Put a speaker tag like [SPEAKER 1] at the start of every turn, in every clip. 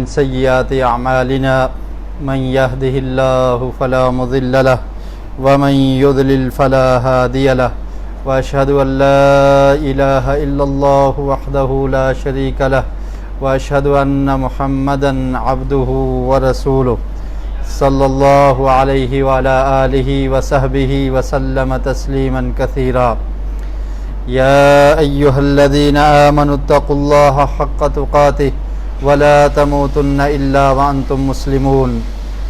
[SPEAKER 1] من سيئات أعمالنا من يهده الله فلا مضل له ومن يضلل فلا هادي له وأشهد أن لا إله إلا الله وحده لا شريك له وأشهد أن محمدا عبده ورسوله صلى الله عليه وعلى آله وصحبه وسلم تسليما كثيرا يا أيها الذين آمنوا اتقوا الله حق تقاته ولا تموتن إلا وأنتم مسلمون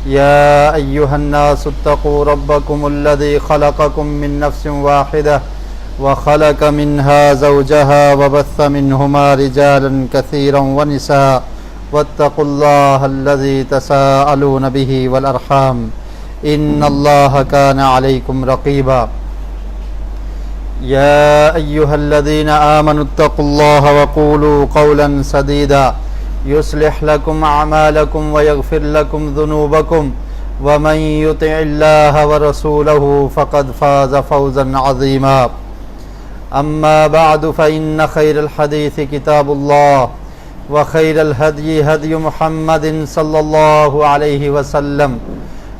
[SPEAKER 1] يا أيها الناس اتقوا ربكم الذي خلقكم من نفس واحدة وخلق منها زوجها وبث منهما رجالا كثيرا ونساء واتقوا الله الذي تساءلون به والأرحام إن الله كان عليكم رقيبا يا أيها الذين آمنوا اتقوا الله وقولوا قولا سديدا يصلح لكم أعمالكم ويغفر لكم ذنوبكم ومن يطع الله ورسوله فقد فاز فوزا عظيما أما بعد فإن خير الحديث كتاب الله وخير الهدي هدي محمد صلى الله عليه وسلم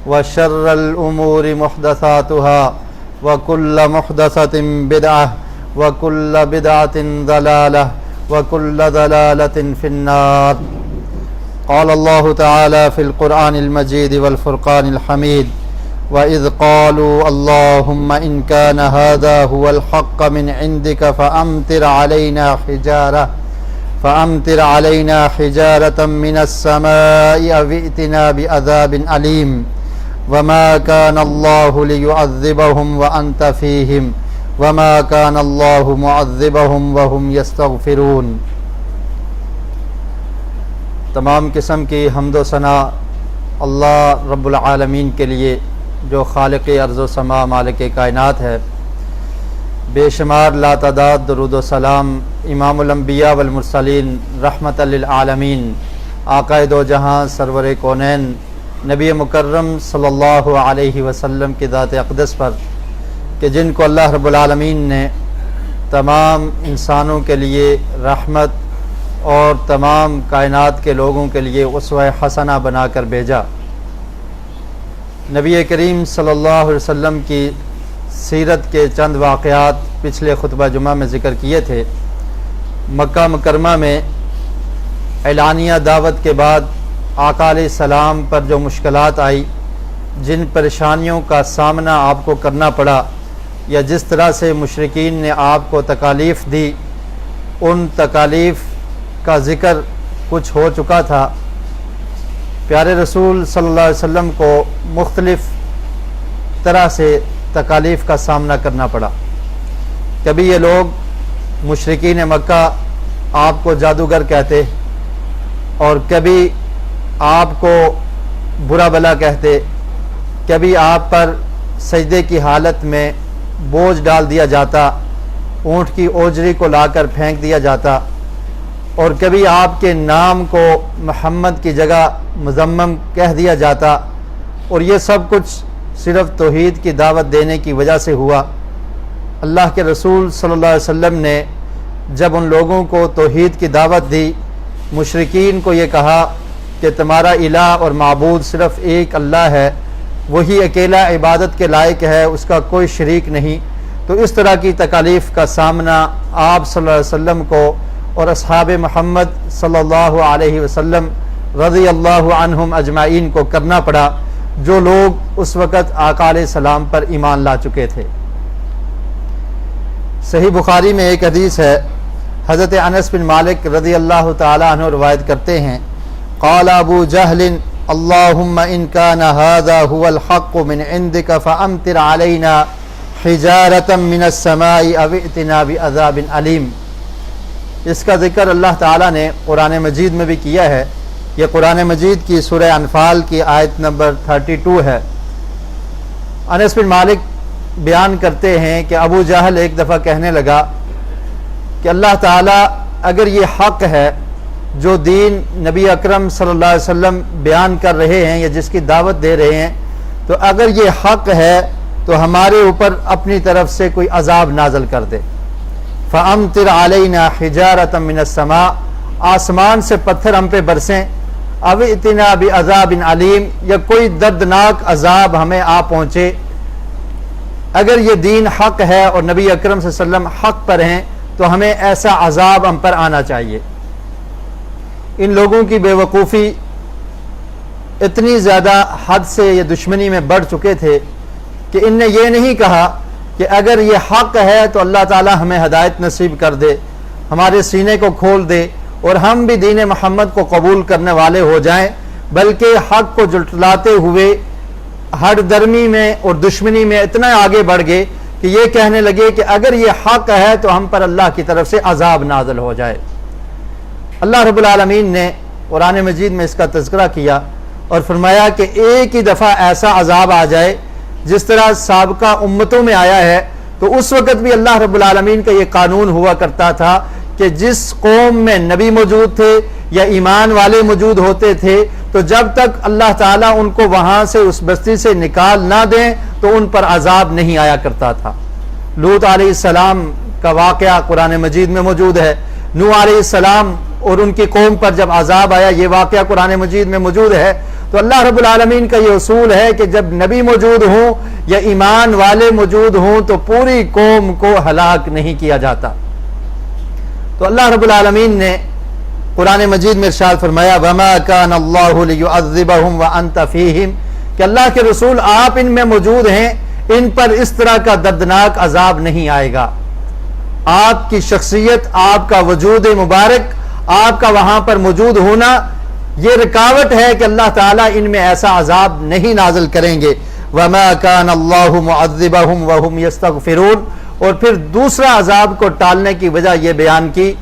[SPEAKER 1] وشر الأمور محدثاتها وكل محدثة بدعة وكل بدعة ضلالة وكل ضلالة في النار قال الله تعالى في القرآن المجيد والفرقان الحميد وإذ قالوا اللهم إن كان هذا هو الحق من عندك فأمطر علينا حجارة من السماء أو ائتنا بعذاب أليم وما كان الله ليعذبهم وأنت فيهم وما كان الله معذبهم وهم يستغفرون۔ تمام قسم کی حمد و ثنا اللہ رب العالمین کے لیے جو خالق ارض و سما مالک کائنات ہے۔ بے شمار لاتعداد درود و سلام امام الانبیاء والمرسلین رحمت للعالمین آقا دو جہاں سرور کونین نبی مکرم صلی اللہ علیہ وسلم کی ذات اقدس پر کہ جن کو اللہ رب العالمین نے تمام انسانوں کے لیے رحمت اور تمام کائنات کے لوگوں کے لیے اسوہ حسنہ بنا کر بھیجا۔ نبی کریم صلی اللہ علیہ وسلم کی سیرت کے چند واقعات پچھلے خطبہ جمعہ میں ذکر کیے تھے۔ مکہ مکرمہ میں اعلانیہ دعوت کے بعد آقا علیہ السلام پر جو مشکلات آئی، جن پریشانیوں کا سامنا آپ کو کرنا پڑا یا جس طرح سے مشرکین نے آپ کو تکالیف دی، ان تکالیف کا ذکر کچھ ہو چکا تھا۔ پیارے رسول صلی اللہ علیہ وسلم کو مختلف طرح سے تکالیف کا سامنا کرنا پڑا۔ کبھی یہ لوگ مشرکین مکہ آپ کو جادوگر کہتے اور کبھی آپ کو برا بلا کہتے، کبھی آپ پر سجدے کی حالت میں بوجھ ڈال دیا جاتا، اونٹ کی اوجری کو لا کر پھینک دیا جاتا، اور کبھی آپ کے نام کو محمد کی جگہ مذمم کہہ دیا جاتا، اور یہ سب کچھ صرف توحید کی دعوت دینے کی وجہ سے ہوا۔ اللہ کے رسول صلی اللہ علیہ وسلم نے جب ان لوگوں کو توحید کی دعوت دی، مشرکین کو یہ کہا کہ تمہارا الہ اور معبود صرف ایک اللہ ہے، وہی اکیلا عبادت کے لائق ہے، اس کا کوئی شریک نہیں۔ تو اس طرح کی تکالیف کا سامنا آپ صلی اللہ علیہ وسلم کو اور اصحاب محمد صلی اللہ علیہ وسلم رضی اللہ عنہم اجمعین کو کرنا پڑا، جو لوگ اس وقت آقا علیہ السلام پر ایمان لا چکے تھے۔ صحیح بخاری میں ایک حدیث ہے، حضرت انس بن مالک رضی اللہ تعالی عنہ روایت کرتے ہیں، قال ابو جہل اللہم ان کان ھذا ھو الحق من عندک فامطر علینا حجارۃ من السماء او ائتنا بعذاب علیم۔ اس کا ذکر اللہ تعالیٰ نے قرآن مجید میں بھی کیا ہے۔ یہ قرآن مجید کی سورہ انفال کی آیت نمبر 32 ہے۔ انس بن مالک بیان کرتے ہیں کہ ابو جہل ایک دفعہ کہنے لگا کہ اللہ تعالیٰ اگر یہ حق ہے جو دین نبی اکرم صلی اللہ علیہ وسلم بیان کر رہے ہیں یا جس کی دعوت دے رہے ہیں، تو اگر یہ حق ہے تو ہمارے اوپر اپنی طرف سے کوئی عذاب نازل کر دے۔ فَأَمْطِرْ عَلَيْنَا حِجَارَةً مِّنَ السَّمَاءِ، آسمان سے پتھر ہم پہ برسیں۔ او ائتنا بعذاب علیم، یا کوئی دردناک عذاب ہمیں آ پہنچے۔ اگر یہ دین حق ہے اور نبی اکرم صلی اللہ علیہ وسلم حق پر ہیں تو ہمیں ایسا عذاب ہم پر آنا چاہیے۔ ان لوگوں کی بے وقوفی اتنی زیادہ حد سے یہ دشمنی میں بڑھ چکے تھے کہ ان نے یہ نہیں کہا کہ اگر یہ حق ہے تو اللہ تعالی ہمیں ہدایت نصیب کر دے، ہمارے سینے کو کھول دے اور ہم بھی دین محمد کو قبول کرنے والے ہو جائیں، بلکہ حق کو جھٹلاتے ہوئے ہر درمی میں اور دشمنی میں اتنا آگے بڑھ گئے کہ یہ کہنے لگے کہ اگر یہ حق ہے تو ہم پر اللہ کی طرف سے عذاب نازل ہو جائے۔ اللہ رب العالمین نے قرآن مجید میں اس کا تذکرہ کیا اور فرمایا کہ ایک ہی دفعہ ایسا عذاب آ جائے جس طرح سابقہ امتوں میں آیا ہے، تو اس وقت بھی اللہ رب العالمین کا یہ قانون ہوا کرتا تھا کہ جس قوم میں نبی موجود تھے یا ایمان والے موجود ہوتے تھے تو جب تک اللہ تعالیٰ ان کو وہاں سے اس بستی سے نکال نہ دیں تو ان پر عذاب نہیں آیا کرتا تھا۔ لوط علیہ السلام کا واقعہ قرآن مجید میں موجود ہے، نوح علیہ السلام اور ان کی قوم پر جب عذاب آیا یہ واقعہ قرآن مجید میں موجود ہے۔ تو اللہ رب العالمین کا یہ اصول ہے کہ جب نبی موجود ہوں یا ایمان والے موجود ہوں تو پوری قوم کو ہلاک نہیں کیا جاتا۔ تو اللہ رب العالمین نے قرآن مجید میں ارشاد فرمایا وَمَا كَانَ اللَّهُ لِيُعَذِّبَهُمْ وَأَنْتَ فِيهِمْ، کہ اللہ کے رسول آپ ان میں موجود ہیں، ان پر اس طرح کا دردناک عذاب نہیں آئے گا۔ آپ کی شخصیت، آپ کا وجود مبارک، آپ کا وہاں پر موجود ہونا یہ رکاوٹ ہے کہ اللہ تعالیٰ ان میں ایسا عذاب نہیں نازل کریں گے۔ وَمَا كَانَ اللَّهُ مُعَذِّبَهُمْ وَهُمْ يَسْتَغْفِرُونَ، اور پھر دوسرا عذاب کو ٹالنے کی وجہ یہ بیان کی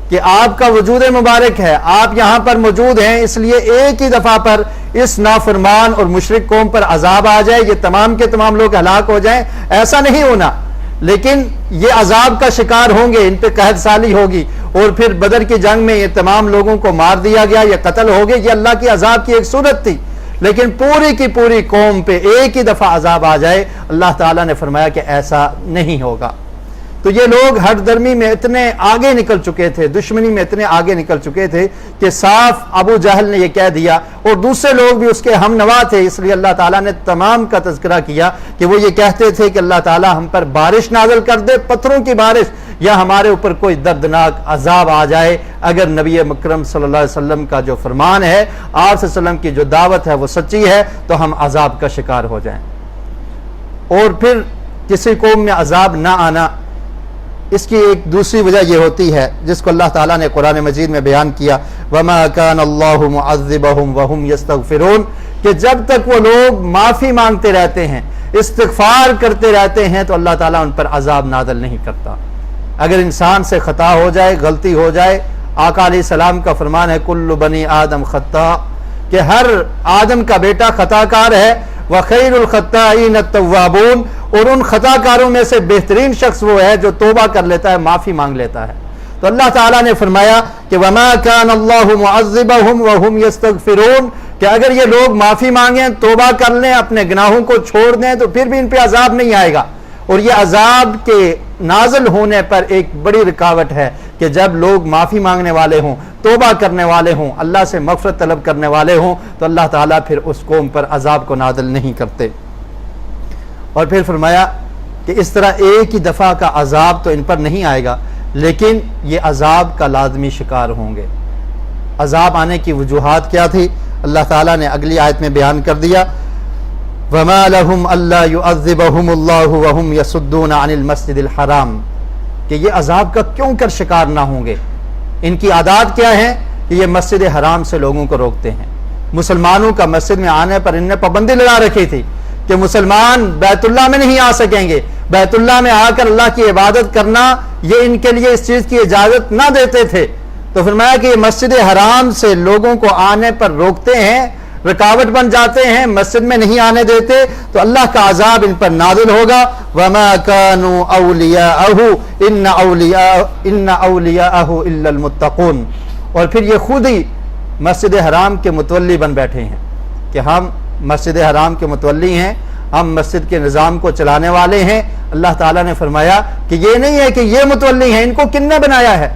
[SPEAKER 1] کہ آپ کا وجود مبارک ہے، آپ یہاں پر موجود ہیں، اس لیے ایک ہی دفعہ پر اس نافرمان اور مشرک قوم پر عذاب آ جائے، یہ تمام کے تمام لوگ ہلاک ہو جائیں، ایسا نہیں ہونا، لیکن یہ عذاب کا شکار ہوں گے، ان پہ قحط سالی ہوگی، اور پھر بدر کی جنگ میں یہ تمام لوگوں کو مار دیا گیا، یہ قتل ہو گئے، یہ اللہ کی عذاب کی ایک صورت تھی، لیکن پوری کی پوری قوم پہ ایک ہی دفعہ عذاب آ جائے، اللہ تعالیٰ نے فرمایا کہ ایسا نہیں ہوگا۔ تو یہ لوگ ہر درمی میں اتنے آگے نکل چکے تھے، دشمنی میں اتنے آگے نکل چکے تھے کہ صاف ابو جہل نے یہ کہہ دیا، اور دوسرے لوگ بھی اس کے ہم نوا تھے، اس لیے اللہ تعالیٰ نے تمام کا تذکرہ کیا کہ وہ یہ کہتے تھے کہ اللہ تعالیٰ ہم پر بارش نازل کر دے، پتھروں کی بارش، یا ہمارے اوپر کوئی دردناک عذاب آ جائے اگر نبی مکرم صلی اللہ علیہ وسلم کا جو فرمان ہے، آپ صلی اللہ علیہ وسلم کی جو دعوت ہے وہ سچی ہے تو ہم عذاب کا شکار ہو جائیں۔ اور پھر کسی قوم میں عذاب نہ آنا، اس کی ایک دوسری وجہ یہ ہوتی ہے جس کو اللہ تعالیٰ نے قرآن مجید میں بیان کیا وَمَا كَانَ اللَّهُ مُعَذِّبَهُمْ وَهُمْ يَسْتَغْفِرُونَ، کہ جب تک وہ لوگ معافی مانگتے رہتے ہیں، استغفار کرتے رہتے ہیں تو اللہ تعالیٰ ان پر عذاب نازل نہیں کرتا۔ اگر انسان سے خطا ہو جائے، غلطی ہو جائے، آقا علیہ السلام کا فرمان ہے کل بنی آدم خطا، کہ ہر آدم کا بیٹا خطا کار ہے، وَخَيْرُ الْخَطَّائِينَ التَّوَّابُونَ، اور ان خطا کاروں میں سے بہترین شخص وہ ہے جو توبہ کر لیتا ہے، معافی مانگ لیتا ہے۔ تو اللہ تعالیٰ نے فرمایا کہ وَمَا كَانَ اللَّهُ مُعَذِّبَهُمْ وَهُمْ يَسْتَغْفِرُونَ، کہ اگر یہ لوگ معافی مانگیں، توبہ کر لیں، اپنے گناہوں کو چھوڑ دیں تو پھر بھی ان پہ عذاب نہیں آئے گا۔ اور یہ عذاب کے نازل ہونے پر ایک بڑی رکاوٹ ہے کہ جب لوگ معافی مانگنے والے ہوں، توبہ کرنے والے ہوں، اللہ سے مغفرت طلب کرنے والے ہوں تو اللہ تعالیٰ پھر اس قوم پر عذاب کو نازل نہیں کرتے۔ اور پھر فرمایا کہ اس طرح ایک ہی دفعہ کا عذاب تو ان پر نہیں آئے گا، لیکن یہ عذاب کا لازمی شکار ہوں گے۔ عذاب آنے کی وجوہات کیا تھی اللہ تعالیٰ نے اگلی آیت میں بیان کر دیا وَمَا لَهُمْ أَلَّا يُعَذِّبَهُمُ اللَّهُ وَهُمْ يَصُدُّونَ عَنِ الْمَسْجِدِ الْحَرَامِ، کہ یہ عذاب کا کیوں کر شکار نہ ہوں گے۔ ان کی عادات کیا ہیں کہ یہ مسجد حرام سے لوگوں کو روکتے ہیں۔ مسلمانوں کا مسجد میں آنے پر ان نے پابندی لگا رکھی تھی کہ مسلمان بیت اللہ میں نہیں آ سکیں گے، بیت اللہ میں آ کر اللہ کی عبادت کرنا یہ ان کے لیے اس چیز کی اجازت نہ دیتے تھے۔ تو فرمایا کہ یہ مسجد حرام سے لوگوں کو آنے پر روکتے ہیں، رکاوٹ بن جاتے ہیں، مسجد میں نہیں آنے دیتے، تو اللہ کا عذاب ان پر نازل ہوگا۔ وَمَا كَانُوا أَوْلِيَاءَهُ إِنَّ أَوْلِيَاءَهُ إِلَّا الْمُتَّقُونَ، اور پھر یہ خود ہی مسجد حرام کے متولی بن بیٹھے ہیں کہ ہم مسجد حرام کے متولی ہیں، ہم مسجد کے نظام کو چلانے والے ہیں۔ اللہ تعالیٰ نے فرمایا کہ یہ نہیں ہے کہ یہ متولی ہیں، ان کو کن نے بنایا ہے؟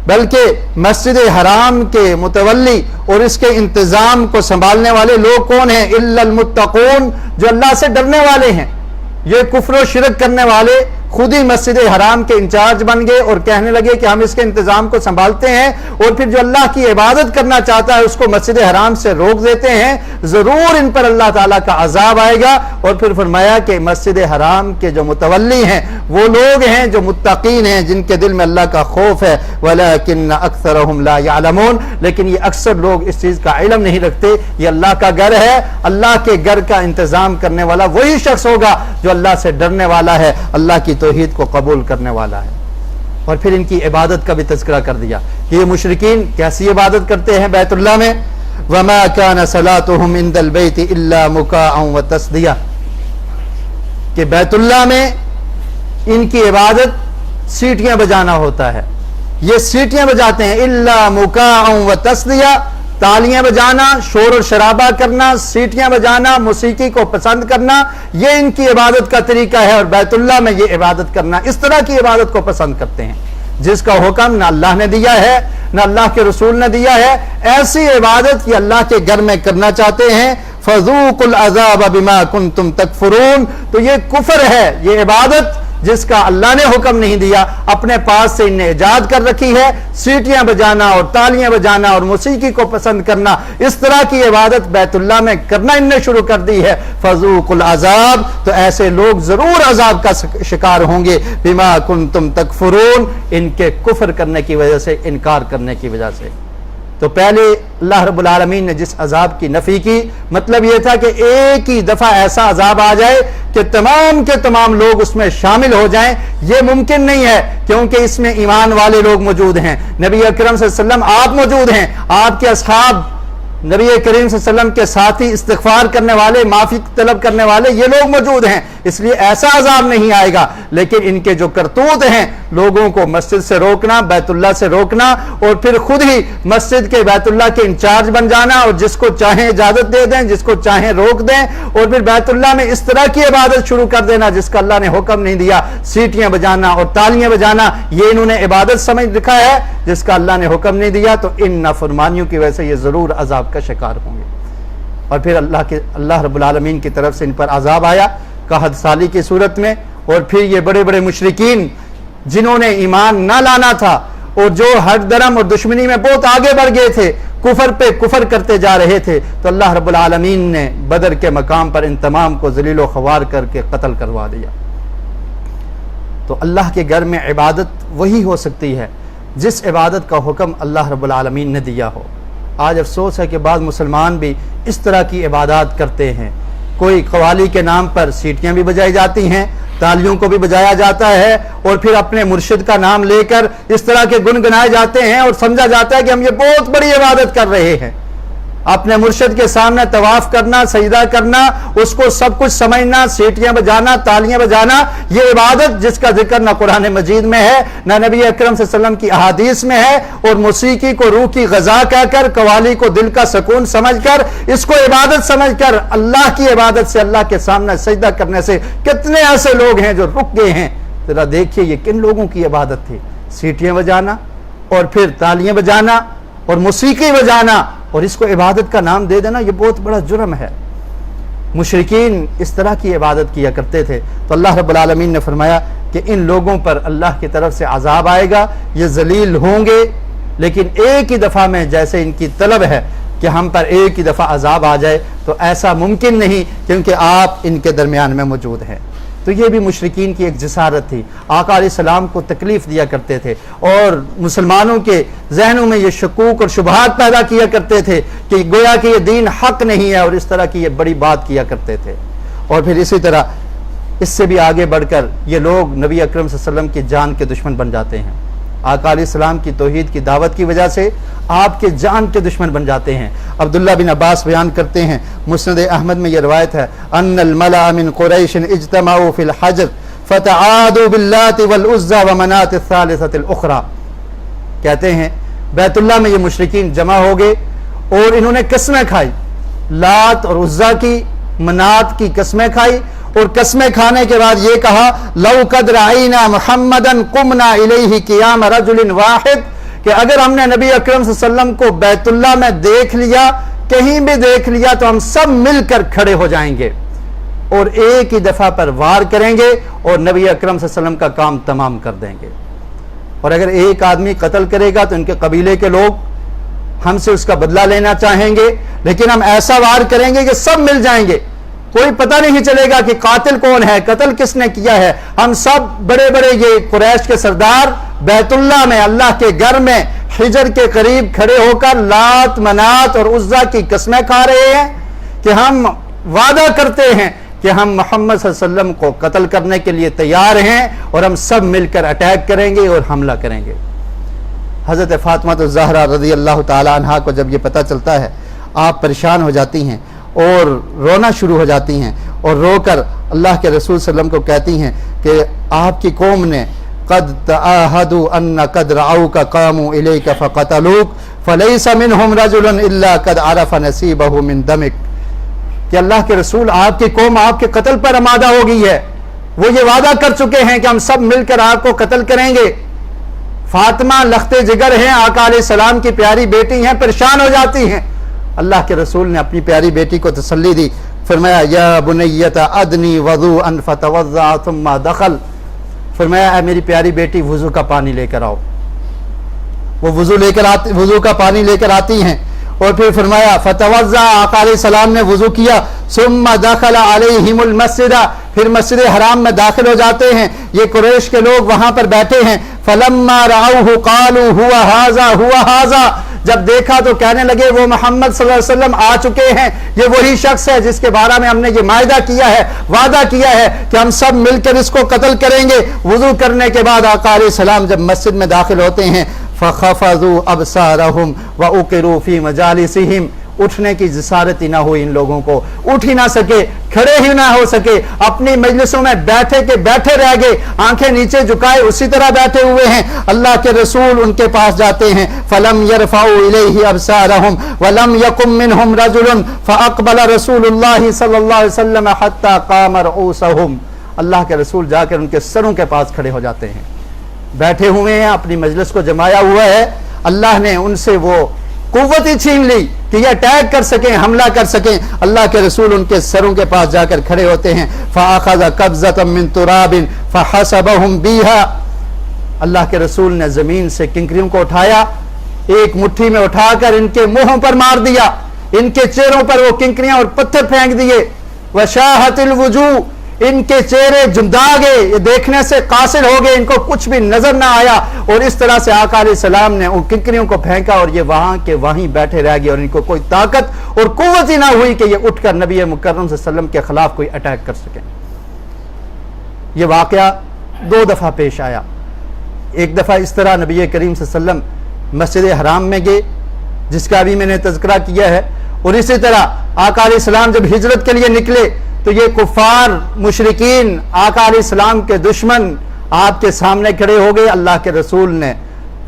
[SPEAKER 1] بلکہ مسجد حرام کے متولی اور اس کے انتظام کو سنبھالنے والے لوگ کون ہیں؟ الا المتقون، جو اللہ سے ڈرنے والے ہیں۔ یہ کفر و شرک کرنے والے خود ہی مسجد حرام کے انچارج بن گئے اور کہنے لگے کہ ہم اس کے انتظام کو سنبھالتے ہیں، اور پھر جو اللہ کی عبادت کرنا چاہتا ہے اس کو مسجد حرام سے روک دیتے ہیں، ضرور ان پر اللہ تعالیٰ کا عذاب آئے گا۔ اور پھر فرمایا کہ مسجد حرام کے جو متولی ہیں وہ لوگ ہیں جو متقین ہیں، جن کے دل میں اللہ کا خوف ہے۔ وَلَكِنَّ أَكْثَرَهُمْ لَا يَعْلَمُونَ، لیکن یہ اکثر لوگ اس چیز کا علم نہیں رکھتے۔ یہ اللہ کا گھر ہے، اللہ کے گھر کا انتظام کرنے والا وہی شخص ہوگا جو اللہ سے ڈرنے والا ہے، اللہ کی توحید کو قبول کرنے والا ہے۔ اور پھر ان کی عبادت کا بھی تذکرہ کر دیا کہ یہ مشرکین کیسی عبادت کرتے ہیں بیت اللہ میں۔ وَمَا كَانَ صَلَاتُهُمْ عِنْدَ الْبَيْتِ إِلَّا مُكَاءً وَتَصْدِيَةً، کہ بیت اللہ میں ان کی عبادت سیٹیاں بجانا ہوتا ہے۔ یہ سیٹیاں بجاتے ہیں، إِلَّا مُكَاءً وَتَصْدِيَةً، تالیاں بجانا، شور و شرابہ کرنا، سیٹیاں بجانا، موسیقی کو پسند کرنا، یہ ان کی عبادت کا طریقہ ہے۔ اور بیت اللہ میں یہ عبادت کرنا، اس طرح کی عبادت کو پسند کرتے ہیں جس کا حکم نہ اللہ نے دیا ہے نہ اللہ کے رسول نے دیا ہے۔ ایسی عبادت یہ اللہ کے گھر میں کرنا چاہتے ہیں۔ فَذُوقُوا الْعَذَابَ بِمَا كُنْتُمْ تَكْفُرُونَ، تو یہ کفر ہے، یہ عبادت جس کا اللہ نے حکم نہیں دیا، اپنے پاس سے انہیں ایجاد کر رکھی ہے۔ سیٹیاں بجانا اور تالیاں بجانا اور موسیقی کو پسند کرنا، اس طرح کی عبادت بیت اللہ میں کرنا ان نے شروع کر دی ہے۔ فَذُوقُوا الْعَذَابَ، تو ایسے لوگ ضرور عذاب کا شکار ہوں گے۔ بِمَا كُنْتُمْ تَكْفُرُونَ، ان کے کفر کرنے کی وجہ سے، انکار کرنے کی وجہ سے۔ تو پہلے اللہ رب العالمین نے جس عذاب کی نفی کی، مطلب یہ تھا کہ ایک ہی دفعہ ایسا عذاب آ جائے کہ تمام کے تمام لوگ اس میں شامل ہو جائیں۔ یہ ممکن نہیں ہے، کیونکہ اس میں ایمان والے لوگ موجود ہیں، نبی اکرم صلی اللہ علیہ وسلم آپ موجود ہیں، آپ کے اصحاب، نبی کریم صلی اللہ علیہ وسلم کے ساتھی، استغفار کرنے والے، معافی طلب کرنے والے، یہ لوگ موجود ہیں، اس لیے ایسا عذاب نہیں آئے گا۔ لیکن ان کے جو کرتوت ہیں، لوگوں کو مسجد سے روکنا، بیت اللہ سے روکنا، اور پھر خود ہی مسجد کے بیت اللہ کے انچارج بن جانا، اور جس کو چاہیں اجازت دے دیں، جس کو چاہیں روک دیں، اور پھر بیت اللہ میں اس طرح کی عبادت شروع کر دینا جس کا اللہ نے حکم نہیں دیا، سیٹیاں بجانا اور تالیاں بجانا، یہ انہوں نے عبادت سمجھ رکھا ہے جس کا اللہ نے حکم نہیں دیا، تو ان نافرمانیوں کی وجہ سے یہ ضرور عذاب کا شکار ہوں گے۔ اور پھر اللہ رب العالمین کی طرف سے ان پر عذاب آیا قحط سالی کی صورت میں، اور پھر یہ بڑے بڑے مشرکین جنہوں نے ایمان نہ لانا تھا اور جو ہر درم اور دشمنی میں بہت آگے بڑھ گئے تھے، کفر پہ کفر کرتے جا رہے تھے، تو اللہ رب العالمین نے بدر کے مقام پر ان تمام کو ذلیل و خوار کر کے قتل کروا دیا۔ تو اللہ کے گھر میں عبادت وہی ہو سکتی ہے جس عبادت کا حکم اللہ رب العالمین نے دیا ہو۔ آج افسوس ہے کہ بعض مسلمان بھی اس طرح کی عبادات کرتے ہیں۔ کوئی قوالی کے نام پر سیٹیاں بھی بجائی جاتی ہیں، تالیوں کو بھی بجایا جاتا ہے، اور پھر اپنے مرشد کا نام لے کر اس طرح کے گنگنائے جاتے ہیں، اور سمجھا جاتا ہے کہ ہم یہ بہت بڑی عبادت کر رہے ہیں۔ اپنے مرشد کے سامنے طواف کرنا، سجدہ کرنا، اس کو سب کچھ سمجھنا، سیٹیاں بجانا، تالیاں بجانا، یہ عبادت جس کا ذکر نہ قرآن مجید میں ہے نہ نبی اکرم صلی اللہ علیہ وسلم کی احادیث میں ہے، اور موسیقی کو روح کی غذا کہہ کر، قوالی کو دل کا سکون سمجھ کر، اس کو عبادت سمجھ کر اللہ کی عبادت سے، اللہ کے سامنے سجدہ کرنے سے کتنے ایسے لوگ ہیں جو رک گئے ہیں۔ ذرا دیکھیے یہ کن لوگوں کی عبادت تھی، سیٹیاں بجانا اور پھر تالیاں بجانا اور موسیقی بجانا، اور اس کو عبادت کا نام دے دینا، یہ بہت بڑا جرم ہے۔ مشرکین اس طرح کی عبادت کیا کرتے تھے، تو اللہ رب العالمین نے فرمایا کہ ان لوگوں پر اللہ کی طرف سے عذاب آئے گا، یہ ذلیل ہوں گے، لیکن ایک ہی دفعہ میں جیسے ان کی طلب ہے کہ ہم پر ایک ہی دفعہ عذاب آ جائے، تو ایسا ممکن نہیں، کیونکہ آپ ان کے درمیان میں موجود ہیں۔ تو یہ بھی مشرکین کی ایک جسارت تھی، آقا علیہ السلام کو تکلیف دیا کرتے تھے، اور مسلمانوں کے ذہنوں میں یہ شکوک اور شبہات پیدا کیا کرتے تھے کہ گویا کہ یہ دین حق نہیں ہے، اور اس طرح کی یہ بڑی بات کیا کرتے تھے۔ اور پھر اسی طرح اس سے بھی آگے بڑھ کر یہ لوگ نبی اکرم صلی اللہ علیہ وسلم کی جان کے دشمن بن جاتے ہیں۔ آقا علیہ السلام کی توحید کی دعوت کی وجہ سے آپ کے جان کے دشمن بن جاتے ہیں۔ عبداللہ بن عباس بیان کرتے ہیں، مسند احمد میں یہ روایت ہے، ان الملأ من قریش اجتمعوا فی الحجر فتعادوا باللات والعزى ومناة الثالثة الاخرى، کہتے ہیں بیت اللہ میں یہ مشرکین جمع ہو گئے اور انہوں نے قسمیں کھائی، لات اور عزا کی، منات کی قسمیں کھائی، اور قسمیں کھانے کے بعد یہ کہا لو قد رأینا محمدا قمنا الیہ قیام رجل واحد، کہ اگر ہم نے نبی اکرم صلی اللہ علیہ وسلم کو بیت اللہ میں دیکھ لیا، کہیں بھی دیکھ لیا، تو ہم سب مل کر کھڑے ہو جائیں گے اور ایک ہی دفعہ پر وار کریں گے اور نبی اکرم صلی اللہ علیہ وسلم کا کام تمام کر دیں گے۔ اور اگر ایک آدمی قتل کرے گا تو ان کے قبیلے کے لوگ ہم سے اس کا بدلہ لینا چاہیں گے، لیکن ہم ایسا وار کریں گے کہ سب مل جائیں گے، کوئی پتہ نہیں چلے گا کہ قاتل کون ہے، قتل کس نے کیا ہے۔ ہم سب بڑے بڑے یہ قریش کے سردار بیت اللہ میں، اللہ کے گھر میں حجر کے قریب کھڑے ہو کر لات منات اور عزا کی قسمیں کھا رہے ہیں کہ ہم وعدہ کرتے ہیں کہ ہم محمد صلی اللہ علیہ وسلم کو قتل کرنے کے لیے تیار ہیں اور ہم سب مل کر اٹیک کریں گے اور حملہ کریں گے۔ حضرت فاطمہ الزہرا رضی اللہ تعالی عنہا کو جب یہ پتہ چلتا ہے، آپ پریشان ہو جاتی ہیں اور رونا شروع ہو جاتی ہیں اور رو کر اللہ کے رسول صلی اللہ علیہ وسلم کو کہتی ہیں کہ آپ کی قوم نے قد تعاہدوا ان قد رعوک قاموا الیک فقتلوک فلیس منہم رجل الا قد عرف نصیبہ من دمک، کہ اللہ کے رسول آپ کی قوم آپ کے قتل پر آمادہ ہو گئی ہے، وہ یہ وعدہ کر چکے ہیں کہ ہم سب مل کر آپ کو قتل کریں گے۔ فاطمہ لخت جگر ہیں، آقا علیہ السلام کی پیاری بیٹی ہیں، پریشان ہو جاتی ہیں۔ اللہ کے رسول نے اپنی پیاری بیٹی کو تسلی دی، فرمایا یا بنیت ادنی وضوءا فتوضا ثم دخل، فرمایا اے میری پیاری بیٹی وضو کا پانی لے کر آؤ۔ وہ وضو کا پانی لے کر آتی ہیں اور پھر فرمایا فتوضا، آقا علیہ السلام نے وضو کیا، ثم دخل علیہم المسجد، پھر مسجد حرام میں داخل ہو جاتے ہیں۔ یہ قریش کے لوگ وہاں پر بیٹھے ہیں، فلما رعوہ قالوا هو هذا، جب دیکھا تو کہنے لگے وہ محمد صلی اللہ علیہ وسلم آ چکے ہیں، یہ وہی شخص ہے جس کے بارے میں ہم نے یہ معاہدہ کیا ہے، وعدہ کیا ہے کہ ہم سب مل کر اس کو قتل کریں گے۔ وضو کرنے کے بعد آقا علیہ السلام جب مسجد میں داخل ہوتے ہیں، فخفضوا ابصارهم واقروا في مجالسهم، اٹھنے کی جسارت ہی نہ ہوئی، ان لوگوں کو اٹھ ہی نہ سکے، کھڑے ہی نہ ہو سکے، اپنی مجلسوں میں بیٹھے کے بیٹھے رہ گئے، آنکھیں نیچے جھکائے اسی طرح بیٹھے ہوئے ہیں۔ اللہ کے رسول ان کے پاس جاتے ہیں، فلم يرفعوا الیہ ابصارهم ولم يقم منهم رجل فاقبل رسول اللہ صلی اللہ علیہ وسلم حتى قام رؤوسهم، اللہ کے رسول جا کر ان کے سروں کے پاس کھڑے ہو جاتے ہیں، بیٹھے ہوئے ہیں، اپنی مجلس کو جمایا ہوا ہے، اللہ نے ان سے وہ قوت ہی چھین لی کہ یہ اٹیک کر سکیں، حملہ کر سکیں۔ اللہ کے رسول ان کے سروں کے پاس جا کر کھڑے ہوتے ہیں، فَأَخَذَ قَبْضَةً مِّن تُرَابٍ فَحَسَبَهُمْ بِهَا، اللہ کے رسول نے زمین سے کنکریوں کو اٹھایا، ایک مٹھی میں اٹھا کر ان کے منہوں پر مار دیا، ان کے چہروں پر وہ کنکریاں اور پتھر پھینک دیے۔ وَشَاهَتِ الْوُجُوهُ، ان کے چہرے جمدا گئے، یہ دیکھنے سے قاصر ہو گئے، ان کو کچھ بھی نظر نہ آیا، اور اس طرح سے آقا علیہ السلام نے ان کنکریوں کو پھینکا اور یہ وہاں کے وہیں بیٹھے رہ گئے اور ان کو کوئی طاقت اور قوت ہی نہ ہوئی کہ یہ اٹھ کر نبی مکرم صلی اللہ علیہ وسلم کے خلاف کوئی اٹیک کر سکیں۔ یہ واقعہ 2 دفعہ پیش آیا، ایک دفعہ اس طرح نبی کریم صلی اللہ علیہ وسلم مسجد حرام میں گئے جس کا ابھی میں نے تذکرہ کیا ہے، اور اسی طرح آقا علیہ السلام جب ہجرت کے لیے نکلے تو یہ کفار مشرکین آقا علیہ السلام کے دشمن آپ کے سامنے کھڑے ہو گئے۔ اللہ کے رسول نے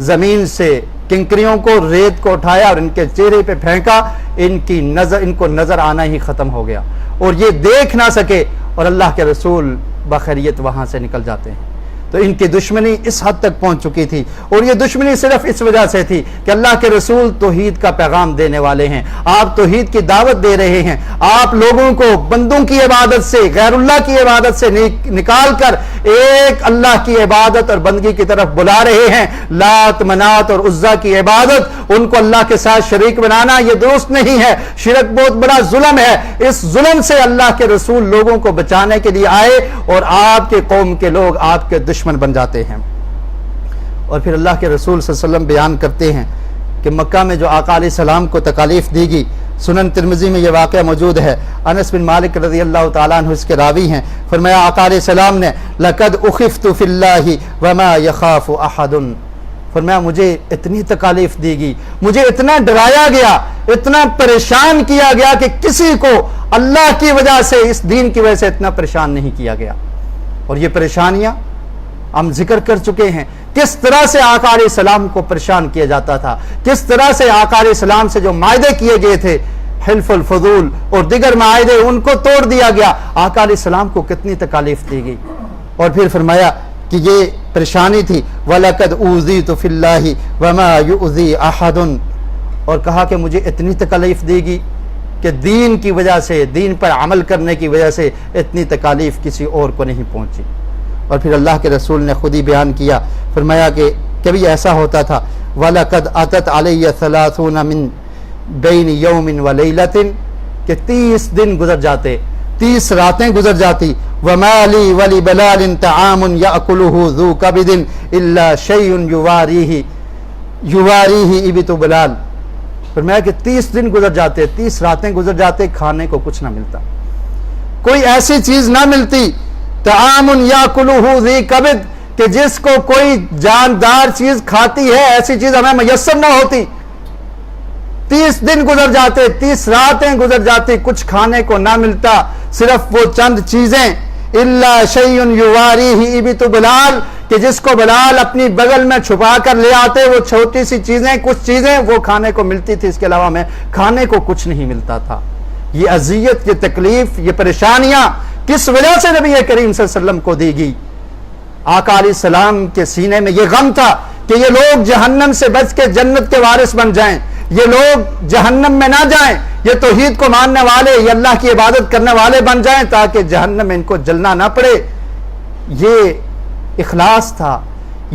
[SPEAKER 1] زمین سے کنکریوں کو، ریت کو اٹھایا اور ان کے چہرے پہ پھینکا، ان کو نظر آنا ہی ختم ہو گیا اور یہ دیکھ نہ سکے، اور اللہ کے رسول بخیریت وہاں سے نکل جاتے ہیں۔ تو ان کی دشمنی اس حد تک پہنچ چکی تھی، اور یہ دشمنی صرف اس وجہ سے تھی کہ اللہ کے رسول توحید کا پیغام دینے والے ہیں، آپ توحید کی دعوت دے رہے ہیں، آپ لوگوں کو بندوں کی عبادت سے، غیر اللہ کی عبادت سے نکال کر ایک اللہ کی عبادت اور بندگی کی طرف بلا رہے ہیں۔ لات منات اور عزا کی عبادت، ان کو اللہ کے ساتھ شریک بنانا یہ درست نہیں ہے، شرک بہت بڑا ظلم ہے۔ اس ظلم سے اللہ کے رسول لوگوں کو بچانے کے لیے آئے اور آپ کے قوم کے لوگ آپ کے دشمن بن جاتے ہیں۔ اور پھر اللہ کے رسول صلی اللہ علیہ وسلم بیان کرتے ہیں کہ مکہ میں جو آقا علیہ السلام کو تکالیف دی گئی، سنن ترمذی میں یہ واقعہ موجود ہے، انس بن مالک رضی اللہ تعالیٰ عنہ اس کے راوی ہیں، فرمایا آقا علیہ السلام نے لَقَدْ أُخِفْتُ فِي اللَّهِ وَمَا يَخَافُ أَحَدٌ، فرمایا مجھے اتنی تکالیف دی گئی، مجھے اتنا ڈرایا گیا، اتنا پریشان کیا گیا کہ کسی کو اللہ کی وجہ سے، اس دین کی وجہ سے اتنا پریشان نہیں کیا گیا۔ اور یہ پریشانیاں ہم ذکر کر چکے ہیں، کس طرح سے آقا علیہ السلام کو پریشان کیا جاتا تھا، کس طرح سے آقا علیہ السلام سے جو معاہدے کیے گئے تھے، حلف الفضول اور دیگر معاہدے، ان کو توڑ دیا گیا، آقا علیہ السلام کو کتنی تکالیف دی گئی۔ اور پھر فرمایا
[SPEAKER 2] کہ یہ پریشانی تھی. وَلَقَدْ أُوذِيتُ فِي اللَّهِ وَمَا يُؤْذِي أَحَدٌ، اور کہا کہ مجھے اتنی تکلیف دے گی کہ دین کی وجہ سے، دین پر عمل کرنے کی وجہ سے اتنی تکالیف کسی اور کو نہیں پہنچی. اور پھر اللہ کے رسول نے خود ہی بیان کیا، فرمایا کہ کبھی ایسا ہوتا تھا وَلَقَدْ أَتَتْ عَلَيَّ 30 مِن بَيْنِ يَوْمٍ وَلَيْلَةٍ، کہ 30 دن گزر جاتے، 30 راتیں گزر جاتی. وَمَا لِي وَلِبَلَالٍ طَعَامٌ يَأْكُلُهُ ذُو كَبِدٍ إِلَّا شَيْءٌ يُوَارِيهِ إِبْتُ بِلَال. فرمایا کہ 30 دن گزر جاتے، 30 راتیں گزر جاتے، کھانے کو کچھ نہ ملتا، کوئی ایسی چیز نہ ملتی. طَعَامٌ يَأْكُلُهُ ذِي كَبِدٍ، کہ جس کو کوئی جاندار چیز کھاتی ہے ایسی چیز ہمیں میسر نہ ہوتی. 30 دن گزر جاتے، 30 راتیں گزر جاتی، کچھ کھانے کو نہ ملتا، صرف وہ چند چیزیں. إِلَّا شَيْءٌ يُوَارِيهِ إِبْتُ بِلَال، کہ جس کو بلال اپنی بغل میں چھپا کر لے آتے، وہ چھوٹی سی چیزیں، کچھ چیزیں وہ کھانے کو ملتی تھی، اس کے علاوہ میں کھانے کو کچھ نہیں ملتا تھا. یہ اذیت، یہ تکلیف، یہ پریشانیاں کس وجہ سے نبی کریم صلی اللہ علیہ وسلم کو دی گئی؟ آقا علیہ السلام کے سینے میں یہ غم تھا کہ یہ لوگ جہنم سے بچ کے جنت کے وارث بن جائیں، یہ لوگ جہنم میں نہ جائیں، یہ توحید کو ماننے والے، یہ اللہ کی عبادت کرنے والے بن جائیں تاکہ جہنم میں ان کو جلنا نہ پڑے. یہ اخلاص تھا،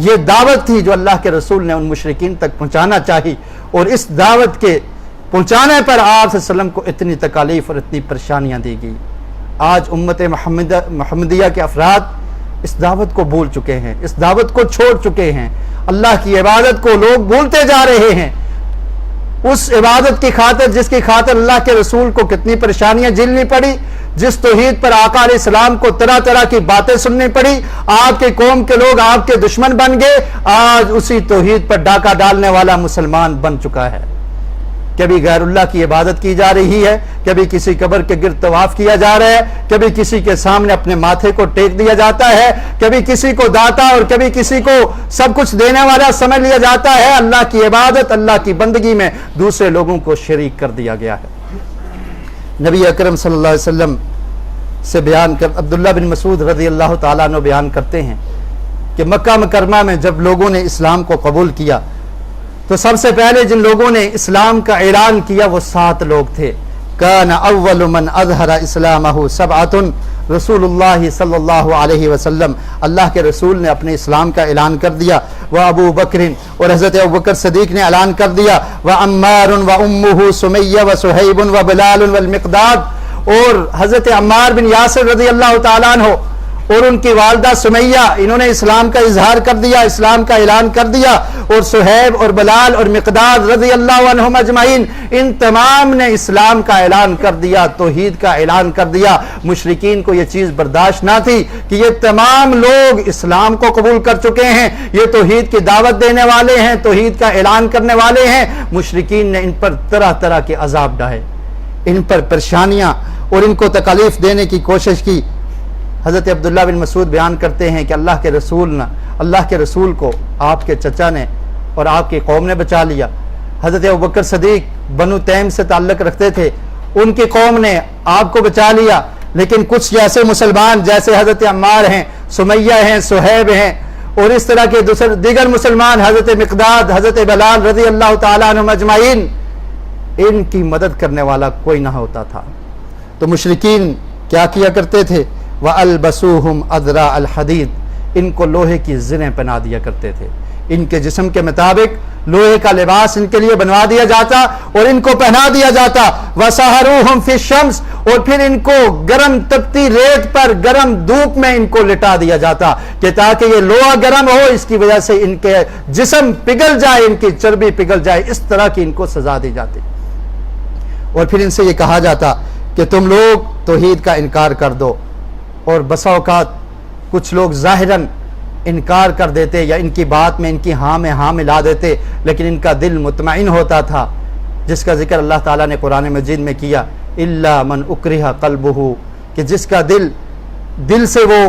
[SPEAKER 2] یہ دعوت تھی جو اللہ کے رسول نے ان مشرکین تک پہنچانا چاہی، اور اس دعوت کے پہنچانے پر آپ صلی اللہ علیہ وسلم کو اتنی تکالیف اور اتنی پریشانیاں دی گئی. آج امت محمدیہ کے افراد اس دعوت کو بھول چکے ہیں، اس دعوت کو چھوڑ چکے ہیں، اللہ کی عبادت کو لوگ بھولتے جا رہے ہیں. اس عبادت کی خاطر جس کی خاطر اللہ کے رسول کو کتنی پریشانیاں جھیلنی پڑی، جس توحید پر آقا علیہ السلام کو طرح طرح کی باتیں سننی پڑی، آپ کے قوم کے لوگ آپ کے دشمن بن گئے، آج اسی توحید پر ڈاکہ ڈالنے والا مسلمان بن چکا ہے. کبھی غیر اللہ کی عبادت کی جا رہی ہے، کبھی کسی قبر کے گرد طواف کیا جا رہا ہے، کبھی کسی کے سامنے اپنے ماتھے کو ٹیک دیا جاتا ہے، کبھی کسی کو داتا اور کبھی کسی کو سب کچھ دینے والا سمجھ لیا جاتا ہے. اللہ کی عبادت، اللہ کی بندگی میں دوسرے لوگوں کو شریک کر دیا گیا ہے. نبی اکرم صلی اللہ علیہ وسلم سے بیان کر عبداللہ بن مسعود رضی اللہ تعالیٰ عنہ بیان کرتے ہیں کہ مکہ مکرمہ میں جب لوگوں نے اسلام کو قبول کیا تو سب سے پہلے جن لوگوں نے اسلام کا اعلان کیا وہ 7 لوگ تھے. کان اول من اظہر اسلامہ 7 رسول اللہ صلی اللہ علیہ وسلم، اللہ کے رسول نے اپنے اسلام کا اعلان کر دیا. وہ ابو بکر، اور حضرت ابو بکر صدیق نے اعلان کر دیا. وہ عمار و امہ سمیہ و صہیب و بلال والمقداد، اور حضرت عمار بن یاسر رضی اللہ تعالیٰ عنہ اور ان کی والدہ سمیہ، انہوں نے اسلام کا اظہار کر دیا، اسلام کا اعلان کر دیا. اور صہیب اور بلال اور مقداد رضی اللہ عنہم اجمعین، ان تمام نے اسلام کا اعلان کر دیا، توحید کا اعلان کر دیا. مشرکین کو یہ چیز برداشت نہ تھی کہ یہ تمام لوگ اسلام کو قبول کر چکے ہیں، یہ توحید کی دعوت دینے والے ہیں، توحید کا اعلان کرنے والے ہیں. مشرکین نے ان پر طرح طرح کے عذاب ڈھائے، ان پر پریشانیاں اور ان کو تکلیف دینے کی کوشش کی. حضرت عبداللہ بن مسعود بیان کرتے ہیں کہ اللہ کے رسول کو آپ کے چچا نے اور آپ کی قوم نے بچا لیا. حضرت ابوبکر صدیق بنو تیم سے تعلق رکھتے تھے، ان کی قوم نے آپ کو بچا لیا. لیکن کچھ ایسے مسلمان جیسے حضرت عمار ہیں، سمیہ ہیں، صہیب ہیں، اور اس طرح کے دیگر مسلمان، حضرت مقداد، حضرت بلال رضی اللہ تعالیٰ عنہم اجمعین، ان کی مدد کرنے والا کوئی نہ ہوتا تھا. تو مشرکین کیا کیا کرتے تھے؟ وَأَلْبَسُوهُمْ أَذْرَاءَ الْحَدِيدِ، ان کو لوہے کی زریں پہنا دیا کرتے تھے. ان کے جسم کے مطابق لوہے کا لباس ان کے لیے بنوا دیا جاتا اور ان کو پہنا دیا جاتا. وَسَحَرُوهُمْ فِي الشَّمْسِ، اور پھر ان کو گرم تپتی ریت پر گرم دھوپ میں ان کو لٹا دیا جاتا کہ تاکہ یہ لوہا گرم ہو، اس کی وجہ سے ان کے جسم پگھل جائے، ان کی چربی پگھل جائے. اس طرح کی ان کو سزا دی جاتی. اور پھر ان سے یہ کہا جاتا کہ تم لوگ توحید کا انکار کر دو. اور بسا اوقات کچھ لوگ ظاہراً انکار کر دیتے یا ان کی بات میں ان کی ہاں میں ہاں ملا دیتے، لیکن ان کا دل مطمئن ہوتا تھا، جس کا ذکر اللہ تعالیٰ نے قرآن مجید میں کیا. الا من اکرہ قلبہ، کہ جس کا دل سے وہ